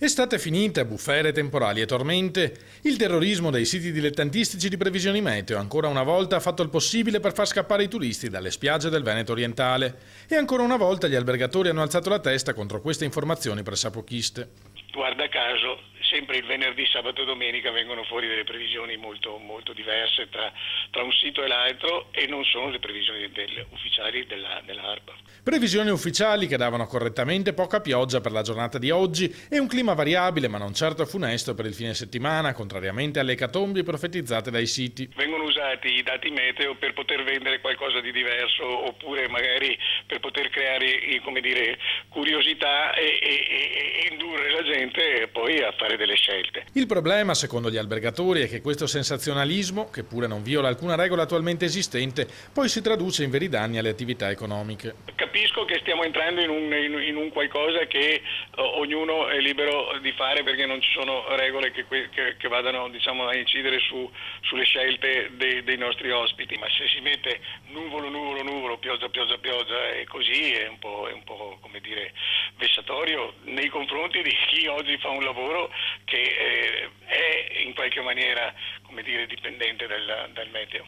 Estate finita, bufere, temporali e tormente, il terrorismo dei siti dilettantistici di previsioni meteo ancora una volta ha fatto il possibile per far scappare i turisti dalle spiagge del Veneto orientale e ancora una volta gli albergatori hanno alzato la testa contro queste informazioni pressapochiste. Guarda caso, sempre il venerdì, sabato e domenica vengono fuori delle previsioni molto diverse tra un sito e l'altro e non sono le previsioni ufficiali dell'ARPA. Previsioni ufficiali che davano correttamente poca pioggia per la giornata di oggi e un clima variabile ma non certo funesto per il fine settimana, contrariamente alle ecatombi profetizzate dai siti. Vengono usati i dati meteo per poter vendere qualcosa di diverso oppure magari per poter creare, come dire, curiosità e indurre la gente poi a fare delle scelte. Il problema, secondo gli albergatori, è che questo sensazionalismo, che pure non viola alcuna regola attualmente esistente, poi si traduce in veri danni alle attività economiche. Capisco che stiamo entrando in un qualcosa che ognuno è libero di fare perché non ci sono regole che vadano, diciamo, a incidere sulle scelte dei nostri ospiti, ma se si mette nuvolo, pioggia e così è un po' come dire vessatorio nei confronti di chi oggi fa un lavoro che è in qualche maniera, come dire, dipendente dal meteo.